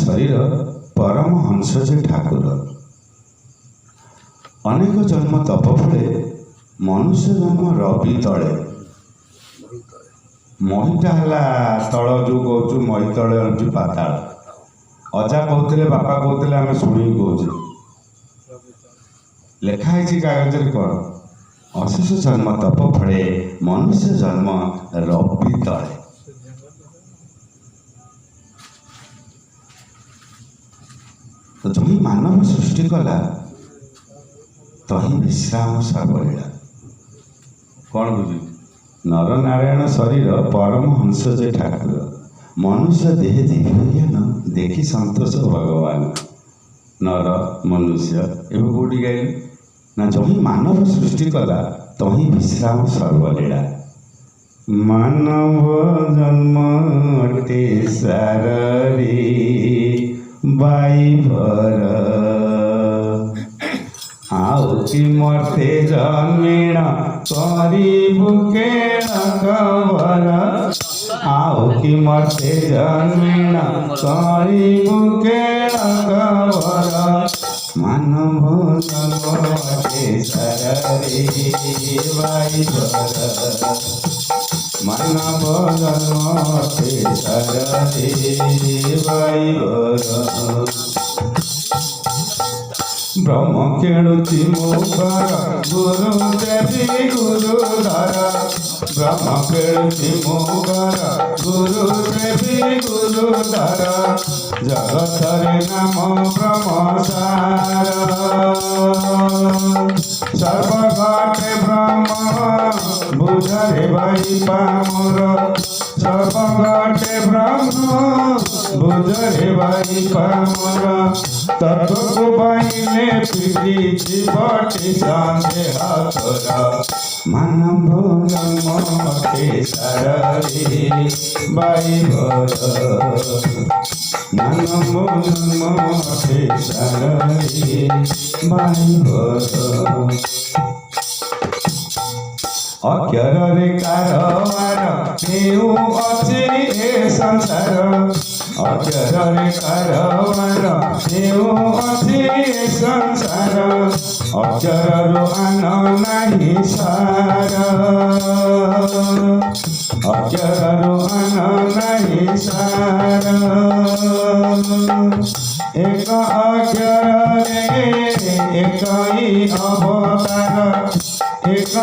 शरीर परमहंस जे ठाकुर अनेक जन्म तप फले मनुष्य जन्म रवि तले महीटा है तल जो कौचु मही तले हूँ पाताल अजा कहते बापा कहते आम शुणी कौचे लिखाई कागज कौन अशेष जन्म तप फले मनुष्य जन्म रवि तले। तो जो मानव सृष्टि कला तही विश्राम सबलीला कौन बुझ नर नारायण शरीर परमहंस जे ठाकुर मनुष्य देह दिव्यज्ञान देखी संतोष भगवान नर मनुष्य एवं कौटी गाय ना जो मानव सृष्टि कला तही विश्राम सर्वलीला। मानव जन्म अटे सारी बाई भर आउची मर्ते जन्मेण करिबु केण खबर आउची मर्ते जन्मेण करिबु केण खबर मानव जन्म अटे सारी बाई भर मानव जन्म अटे सारी बाई भर। ब्रह्म खेलुची मुखर गुरु देवी गुरुधर ब्रह्म खेलुची मुखर गुरु देवी गुरुधर जगतरे नाम ब्रह्मसार सर्वघटे ब्रह्म बुझरे भाई पामुर सर्वघटे ब्रह्म बुझरे भाई पामुर तत्व पाइले प्रीति जीवटी संदेह तोर मानव जन्म अटे सारी बाई भर मानव जन्म अटे सारी बाई भर। अक्षर रे कारवार केउ अछि ए संसार अक्षर रे कारवार केउ अछि ए संसार अक्षर रो आन नाही सार अक्षर रो आन नाही सार एक अक्षर रे एक ही अवतार एक